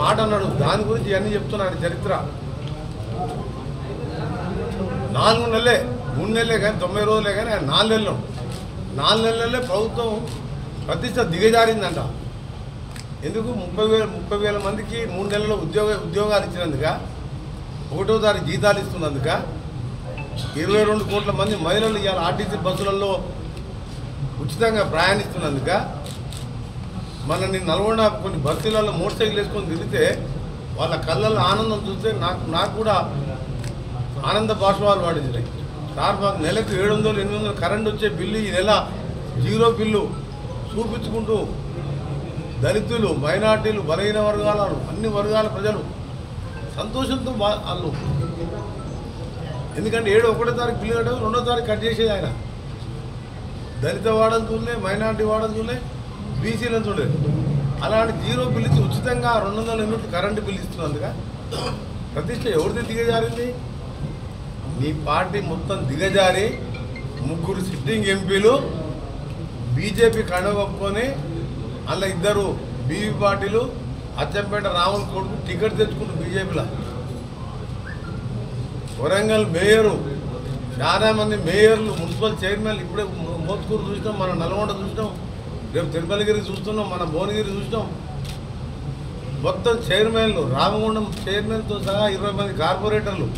మాట అన్నాడు. దాని గురించి ఇవన్నీ చెప్తున్నాడు చరిత్ర. 4 నెలలే 3 నెలలే కానీ 90 రోజులే కానీ ఆయన 4 నెలలు 4 నెలలే ప్రభుత్వం ప్రతిష్ట దిగజారిందంట. ఎందుకు 30,000 మందికి 3 నెలల్లో ఉద్యోగాలు ఇచ్చినందుక, 1వ తారీఖు జీతాలు ఇస్తున్నందుక, 22 కోట్ల మంది మహిళలు ఇవాళ ఆర్టీసీ బస్సులలో ఉచితంగా ప్రయాణిస్తున్నందుక, మనని నల్గొండ కొన్ని బస్సులలో మోటార్ సైకిల్ వేసుకొని తిరిగితే వాళ్ళ కళ్ళల్లో ఆనందం చూస్తే నాకు కూడా ఆనంద బాష్పాలు పడింది. సార్ మాకు నెలకు 700-800 కరెంట్ వచ్చే బిల్లు ఈ నెల 0 బిల్లు చూపించుకుంటూ దళితులు, మైనార్టీలు, బలహీన వర్గాల అన్ని వర్గాల ప్రజలు సంతోషంతో వాళ్ళు, ఎందుకంటే 1వ తారీఖు బిల్లు కట్టడం 2వ తారీఖు కట్ చేసేది ఆయన. దళిత వాడలు చూడలే, మైనార్టీ వాడలు చూడలే, బీసీలను చూడలేదు. అలాంటి 0 బిల్లు ఇచ్చి ఉచితంగా 200 యూనిట్లు కరెంటు బిల్లు ఇస్తున్నందుగా ప్రతిష్ట ఎవరిది దిగజారింది? నీ పార్టీ మొత్తం దిగజారి 3 సిట్టింగ్ ఎంపీలు బీజేపీ కడగొప్పుకొని అందులో 2 బీవీ పార్టీలు అచ్చంపేట రాముల కొడుకు టికెట్ తెచ్చుకుంటూ బీజేపీలో. వరంగల్ మేయరు, చాలా మంది మేయర్లు, మున్సిపల్ చైర్మన్లు ఇప్పుడే మోత్కూరు చూసినాం, మన నల్గొండ చూసినాం, రేపు తిరుమలగిరి చూస్తున్నాం, మన భువనగిరి చూసినాం. మొత్తం చైర్మన్లు, రామగుండం చైర్మన్తో సహా 20 మంది కార్పొరేటర్లు.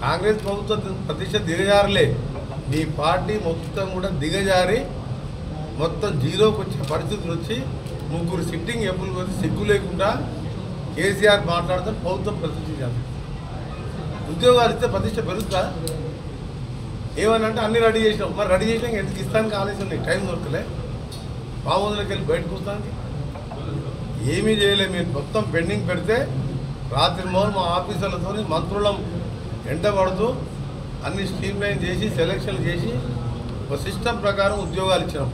కాంగ్రెస్ ప్రభుత్వం ప్రతిష్ట దిగజారలే, నీ పార్టీ మొత్తం కూడా దిగజారి మొత్తం 0కి వచ్చే పరిస్థితులు వచ్చి 3 సిట్టింగ్ ఎంపీలు వచ్చి సిగ్గు లేకుండా కేసీఆర్ మాట్లాడితే ప్రభుత్వం ప్రతిష్ట చేయాలి. ఉద్యోగాలు ఇస్తే ప్రతిష్ట పెరుగుతా? ఏమనంటే అన్ని రెడీ చేసినాం. మరి రెడీ చేసినాక ఎందుకు ఇస్తానికి ఆలస్యం? నీకు టైం దొరకలే? పాముందులోకి వెళ్ళి బయటకు వస్తానికి ఏమీ చేయలే. మీరు మొత్తం పెండింగ్ పెడితే రాత్రి మొదలు మా ఆఫీసర్లతో మంత్రులం వెంటబడుతూ అన్ని స్ట్రీమ్ లైన్ చేసి సెలక్షన్లు చేసి ఒక సిస్టమ్ ప్రకారం ఉద్యోగాలు ఇచ్చినాం.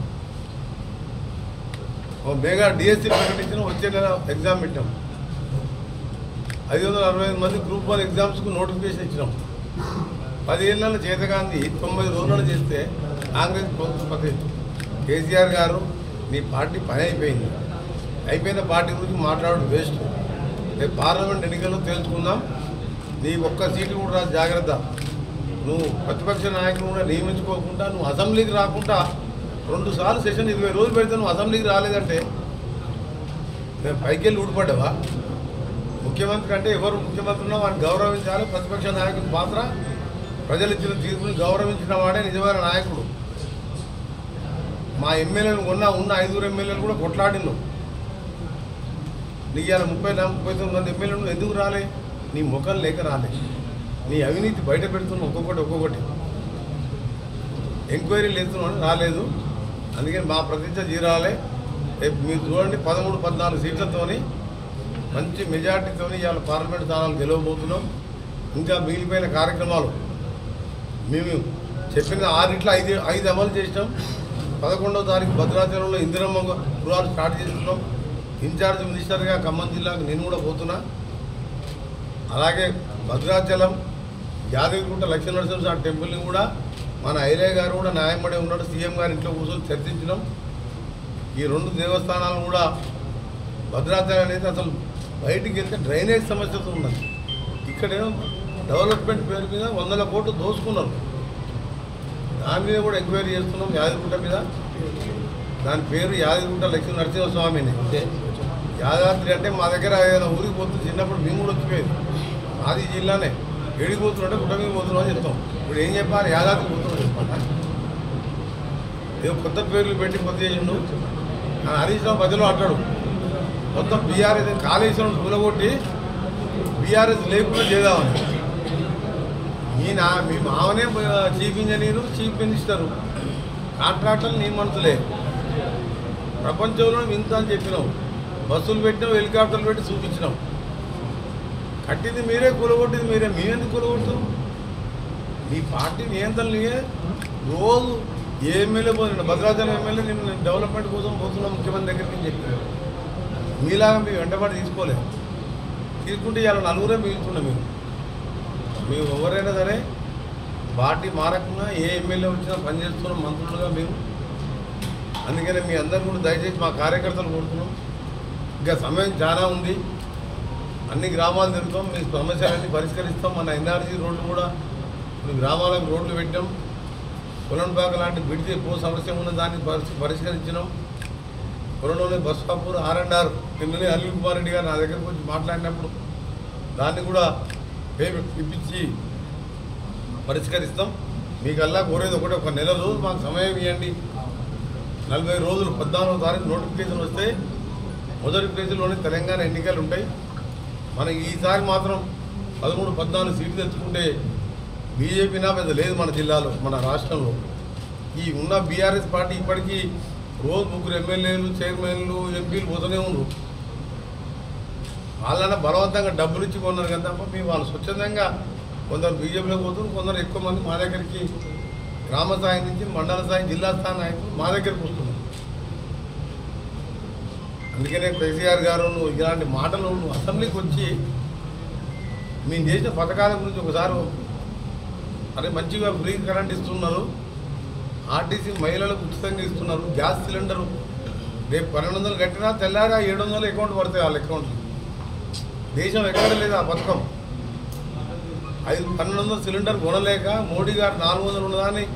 ఒక మెగా డిఎస్సీ ప్రకటించినాం. వచ్చే నెల ఎగ్జామ్ పెట్టాం. 565 మంది గ్రూప్ 1 ఎగ్జామ్స్కు నోటిఫికేషన్ ఇచ్చినాం. 10 ఏళ్ళ చేతగాంధీ 90 రోజులు చేస్తే కాంగ్రెస్ ప్రభుత్వం కేసీఆర్ గారు నీ పార్టీ పని అయిపోయింది. అయిపోయిన పార్టీ గురించి మాట్లాడడం వేస్ట్. రేపు పార్లమెంట్ ఎన్నికల్లో తేల్చుకుందాం. నీ ఒక్క సీటు కూడా రాదు, జాగ్రత్త. నువ్వు ప్రతిపక్ష నాయకులు కూడా నియమించుకోకుండా నువ్వు అసెంబ్లీకి రాకుండా 2 సార్లు సెషన్ 20 రోజులు పెడితే నువ్వు అసెంబ్లీకి రాలేదంటే మేము పైకి వెళ్ళి ఊడిపడ్డావా? ముఖ్యమంత్రి అంటే ఎవరు ముఖ్యమంత్రి ఉన్నా వాడిని గౌరవించాలి. ప్రతిపక్ష నాయకుడి పాత్ర ప్రజలు ఇచ్చిన తీర్పుని గౌరవించిన వాడే నిజమైన నాయకుడు. మా ఎమ్మెల్యేలు ఉన్న 5 ఎమ్మెల్యేలు కూడా కొట్లాడిను. నీకు ఇలా 39 మంది ఎమ్మెల్యేలు ఎందుకు రాలే? నీ ముఖం లేక రాలే. నీ అవినీతి బయట పెడుతున్నావు ఒక్కొక్కటి ఎంక్వైరీలు వేస్తున్నావు, రాలేదు. అందుకని మా ప్రతిష్ట జీరాలే. రేపు మీరు చూడండి 13-14 సీట్లతోని మంచి మెజార్టీతో ఇవాళ పార్లమెంట్ స్థానాలు గెలవబోతున్నాం. ఇంకా మిగిలిపోయిన కార్యక్రమాలు మేము చెప్పిన 5 అమలు చేసినాం. 11వ తారీఖు భద్రాచలంలో ఇందిరమ్మ గృహాలు స్టార్ట్ చేస్తున్నాం. ఇన్ఛార్జ్ మినిస్టర్గా ఖమ్మం జిల్లాకు నేను కూడా పోతున్నా. అలాగే భద్రాచలం యాదగిరిగుట్ట లక్ష్మీనరసింహస్వామి టెంపుల్ని కూడా మన ఐలయ్య గారు కూడా న్యాయమడే ఉన్నాడు. సీఎం గారు ఇంట్లో కూర్చొని చర్చించడం. ఈ 2 దేవస్థానాలు కూడా భద్రాచలం అనేది అసలు బయటికి వెళ్తే డ్రైనేజ్ సమస్యతో ఉన్నది. ఇక్కడేమో డెవలప్మెంట్ పేరు మీద 100 కోట్లు దోసుకున్నారు. దాని మీద కూడా ఎంక్వైరీ చేస్తున్నాం. యాదగిరిగుట్ట మీద దాని పేరు యాదగిరిగుట్ట లక్ష్మీనరసింహస్వామిని. అంటే యాదాద్రి అంటే మా దగ్గర ఏదైనా ఊరికి పోతుంది. చిన్నప్పుడు మేము కూడా వచ్చిపోయేది. మాది జిల్లానే. ఏడికి పోతుంటే గుట్ట మీద పోతున్నాం అని చెప్తాం. ఇప్పుడు ఏం చెప్పాలి? యాదాద్రి పోతున్నాం చెప్పాలా? ఏదో కొత్త పేర్లు పెట్టి కొత్త చేసిండు. హరీష్ రావు మధ్యలో అంటాడు మొత్తం బీఆర్ఎస్ కాళేశ్వరం కూలగొట్టి బీఆర్ఎస్ లేకుండా చేద్దామని. మీ మామనే చీఫ్ ఇంజనీరు, చీఫ్ మినిస్టరు, కాంట్రాక్టర్లు నీ మనసులే. ప్రపంచంలో ఇంత అని చెప్పినావు. బస్సులు పెట్టినావు, హెలికాప్టర్లు పెట్టి చూపించినావు. కట్టింది మీరే, కూలగొట్టింది మీరే. మేమెందుకు కూలగొడతాం? మీ పార్టీ నియంత్రణలే. రోజు ఏ ఎమ్మెల్యే పోతున్నాడు? భద్రాచలం ఎమ్మెల్యే నేను డెవలప్మెంట్ కోసం పోతున్నా ముఖ్యమంత్రి దగ్గరికి అని చెప్పారు. మీలాగా మేము వెంటబడి తీసుకోలేదు. తీసుకుంటే ఇవాళ 4 మిగులుతున్నాం. మేము ఎవరైనా సరే పార్టీ మారకుండా ఏ ఎమ్మెల్యే వచ్చినా పనిచేస్తున్నాం మంత్రులుగా మేము. అందుకనే మీ అందరూ కూడా దయచేసి మా కార్యకర్తలు కోరుతున్నాం, ఇంకా సమయం చాలా ఉంది. అన్ని గ్రామాలు తిరుగుతాం, మీ సమస్యలన్నీ పరిష్కరిస్తాం. మన ఎన్ఆర్జీ రోడ్లు కూడా కొన్ని గ్రామాలకు రోడ్లు పెట్టాం. పొలంపాక లాంటి బిడితే ఎక్కువ సమస్య ఉన్న దాన్ని పరిష్కరించినాం. త్వరలోనే బస్ స్టాపూర్ R&R నిన్ననే అనిల్ కుమార్ రెడ్డి గారు నా దగ్గరకు వచ్చి మాట్లాడినప్పుడు దాన్ని కూడా ఇప్పించి పరిష్కరిస్తాం. మీకల్లా కోరేది ఒకటి, ఒక నెల రోజులు మాకు సమయం ఇవ్వండి. 40 రోజులు 14వ తారీఖు నోటిఫికేషన్ వస్తే మొదటి ప్లేసులోనే తెలంగాణ ఎన్నికలు ఉంటాయి. మనకి ఈసారి మాత్రం 13-14 సీట్లు తెచ్చుకుంటే బీజేపీ నా పెద్ద లేదు మన జిల్లాలో, మన రాష్ట్రంలో. ఈ ఉన్న బీఆర్ఎస్ పార్టీ ఇప్పటికీ రోజు 3 ఎమ్మెల్యేలు, చైర్మన్లు, ఎంపీలు పోతూనే ఉన్నారు. వాళ్ళన్న బలవంతంగా డబ్బులు ఇచ్చి కొన్నారు కదా తప్ప మీ వాళ్ళు స్వచ్ఛందంగా కొందరు బీజేపీలో పోతున్నారు, కొందరు ఎక్కువ మంది మా దగ్గరికి గ్రామ స్థాయి నుంచి మండల స్థాయి, జిల్లా స్థాయి నాయకులు మా దగ్గరికి వస్తున్నారు. అందుకనే కేసీఆర్ గారు నువ్వు ఇలాంటి మాటలు నువ్వు అసెంబ్లీకి వచ్చి మేము చేసిన పథకాల గురించి ఒకసారి అరే మంచిగా ఫ్రీ కరెంట్ ఇస్తున్నారు, ఆర్టీసీ మహిళలకు ఉచితంగా ఇస్తున్నారు, గ్యాస్ సిలిండరు రేపు 1200 కట్టినా తెల్లారా 700 అకౌంట్ పడతాయి వాళ్ళ అకౌంట్లు. దేశం ఎక్కడ లేదు ఆ పథకం. 1200 సిలిండర్ కొనలేక మోడీ గారు 400 ఉన్నదాన్ని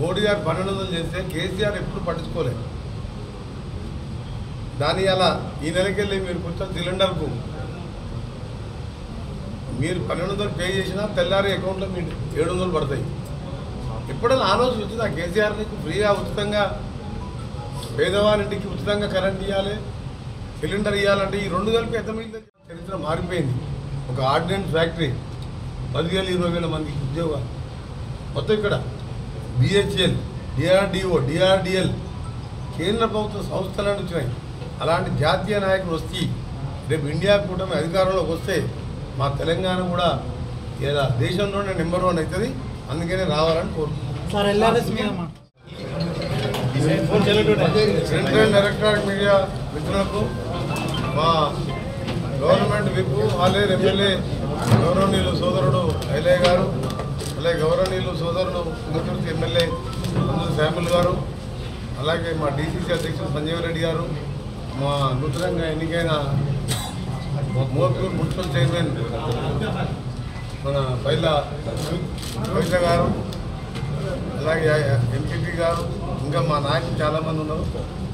మోడీ గారు 1200 చేస్తే కేసీఆర్ ఎప్పుడు పట్టించుకోలేదు. దాని అలా ఈ నెలకెళ్ళి మీరు కొంచెం సిలిండర్కు మీరు 1200 పే చేసినా తెల్లారి అకౌంట్లో మీరు 700 పడతాయి. ఎప్పుడైనా ఆలోచన వచ్చింది ఆ కేసీఆర్ నీకు ఫ్రీగా ఉచితంగా పేదవాళ్ళింటికి ఉచితంగా కరెంట్ ఇవ్వాలి, సిలిండర్ ఇవ్వాలంటే ఈ 2 కలిపి ఎంత మిగిలిన చరిత్ర మారిపోయింది. ఒక ఆర్డినెన్స్ ఫ్యాక్టరీ 10,000-20,000 మందికి ఉద్యోగాలు మొత్తం ఇక్కడ BHEL, DRDO, DRDL కేంద్ర ప్రభుత్వ సంస్థలను వచ్చినాయి. అలాంటి జాతీయ నాయకులు వస్తే రేపు ఇండియా కూటమి అధికారంలోకి వస్తే మా తెలంగాణ కూడా ఇలా దేశంలోనే నెంబర్ 1 అవుతుంది. అందుకనే రావాలని కోరుతున్నాం. సెంట్రల్ ఎలక్ట్రానిక్ మీడియా మిత్రులకు మా గవర్నమెంట్ విప్ ఆలేరు ఎమ్మెల్యే గౌరవనీయులు సోదరుడు ఐలయ్య గారు, అలాగే గౌరవనీయులు సోదరుడు ముఖ్యమంత్రి ఎమ్మెల్యే అందరూ శాంపుల్ గారు, అలాగే మా DCC అధ్యక్షుడు సంజీవ్ రెడ్డి గారు, మా నూతనంగా ఎన్నికైన మోర్పూర్ మున్సిపల్ చైర్మన్ మన పైల గారు, అలాగే ఎంపీపీ గారు, ఇంకా మా నాయకులు చాలామంది ఉన్నారు.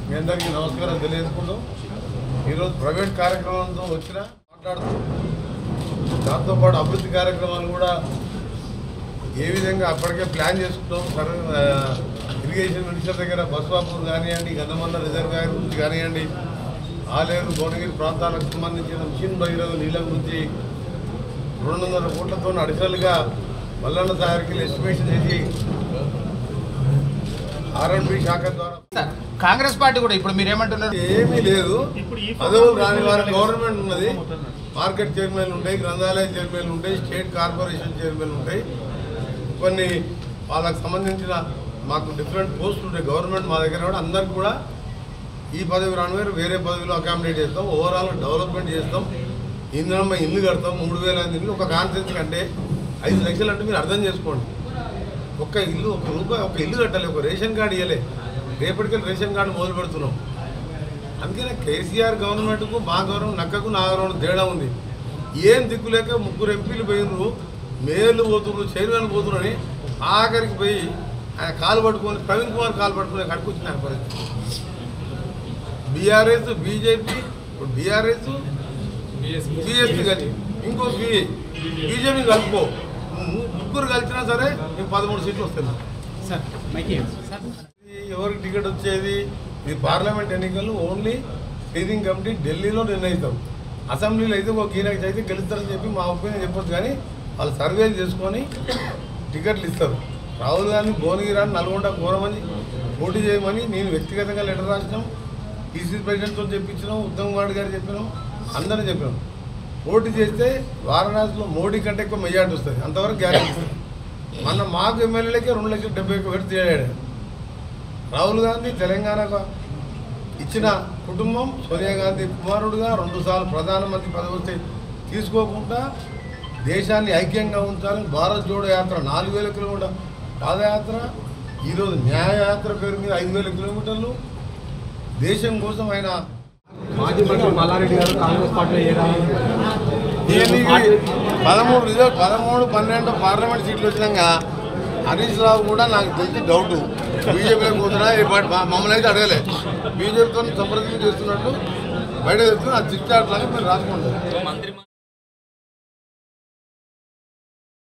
మీ అందరికీ నమస్కారం తెలియజేసుకుంటాం. ఈరోజు ప్రైవేట్ కార్యక్రమంతో వచ్చినా మాట్లాడుతూ దాంతోపాటు అభివృద్ధి కార్యక్రమాలు కూడా ఏ విధంగా అప్పటికే ప్లాన్ చేసుకుంటాం. ఇరిగేషన్ మినిస్టర్ దగ్గర బస్వాపూర్ కానివ్వండి, గంధమల్ల రిజర్వాయర్ గురించి కానివ్వండి, ఆలేరు భువనగిరి ప్రాంతాలకు సంబంధించిన మిషన్ భగీరథ నీళ్ళ గురించి 200 కోట్లతో అడిషనల్గా మల్లన్న తయారీకి ఎస్టిమేషన్ చేసి R&B శాఖ ద్వారా కాంగ్రెస్ పార్టీ కూడా ఇప్పుడు మీరేమంటున్నారు? ఏమీ లేదు, పదవులు రాని వారి గవర్నమెంట్ ఉన్నది. మార్కెట్ చైర్మన్లు ఉంటాయి, గ్రంథాలయ చైర్మన్లు ఉంటాయి, స్టేట్ కార్పొరేషన్ చైర్మన్లు ఉంటాయి. కొన్ని వాళ్ళకు సంబంధించిన మాకు డిఫరెంట్ పోస్టులు ఉంటాయి. గవర్నమెంట్ మా దగ్గర కూడా అందరికి కూడా ఈ పదవి రాని వారు వేరే పదవిలో అకామిడేట్ చేస్తాం, ఓవరాల్ డెవలప్మెంట్ చేస్తాం. ఇందులో ఇల్లు కడతాం, 3,000 ఇల్లు. ఒక కాన్సెన్స్ కంటే 5 లక్షలు అంటే మీరు అర్థం చేసుకోండి. ఒక్క ఇల్లు, ఒక ఇల్లు కట్టాలి, ఒక రేషన్ కార్డు ఇవ్వలే. రేపటికెళ్ళి రేషన్ కార్డు మొదలు పెడుతున్నాం. అందుకనే కేసీఆర్ గవర్నమెంట్కు మా గవర్నమెంట్ నక్కకు నా గవర్నమెంట్ తేడా ఉంది. ఏం దిక్కులేక 3 ఎంపీలు పోయినరు, మేయర్లు పోతున్నారు, చైర్మన్ పోతున్నారని ఆఖరికి పోయి ఆయన కాలు పట్టుకొని ప్రవీణ్ కుమార్ కాలు పట్టుకుని కడుకొచ్చిన ఆయన పరిస్థితి. బీఆర్ఎస్, బీజేపీ, బీఆర్ఎస్, బీఎస్పీ కలిసి ఇంకో బీజేపీ కలుపుకో, 3 కలిసినా సరే మేము 13 సీట్లు వస్తున్నాం. ఎవరికి టికెట్ వచ్చేది? ఈ పార్లమెంట్ ఎన్నికలు ఓన్లీ స్టీరింగ్ కమిటీ ఢిల్లీలో నిర్ణయిస్తాం. అసెంబ్లీలో అయితే ఒక ఈయనకి అయితే గెలుస్తారని చెప్పి మా ఒపీనియన్ చెప్పొచ్చు, కానీ వాళ్ళు సర్వేలు చేసుకొని టికెట్లు ఇస్తారు. రాహుల్ గాంధీ భువనగిరి, నల్గొండ కోరమని పోటీ చేయమని నేను వ్యక్తిగతంగా లెటర్ రాసినాం. PCC ప్రెసిడెంట్తో చెప్పించినాం, ఉత్తమ్ కుమార్ గారు చెప్పినాం, అందరూ చెప్పినాం. పోటీ చేస్తే వారణాసిలో మోడీ కంటే ఎక్కువ మెజార్టీ వస్తుంది, అంతవరకు గ్యారెంటీ ఇస్తుంది. మన మాకు ఎమ్మెల్యేలకే 2,71,000 తేడాడు. రాహుల్ గాంధీ తెలంగాణకు ఇచ్చిన కుటుంబం, సోనియా గాంధీ కుమారుడుగా 2 సార్లు ప్రధానమంత్రి పదవి వస్తే తీసుకోకుండా దేశాన్ని ఐక్యంగా ఉంచాలని భారత్ జోడో యాత్ర 4,000 కిలోమీటర్ల పాదయాత్ర, ఈరోజు న్యాయయాత్ర పేరు మీద 5,000 కిలోమీటర్లు దేశం కోసం ఆయన మాజీ మంత్రి మల్లారెడ్డి గారు కాంగ్రెస్ పార్టీలో చేరాలని 13, 12 పార్లమెంట్ సీట్లు వచ్చినాక హరీష్ రావు కూడా నాకు తెలిసి డౌట్ బీజేపీలో కూతున్నా మమ్మల్ని అయితే అడగలే. బీజేపీతో సంప్రదింపు చేస్తున్నట్టు బయట చెప్తున్నా, ఆ చిట్టాట్లాగా మీరు రాసుకోండి.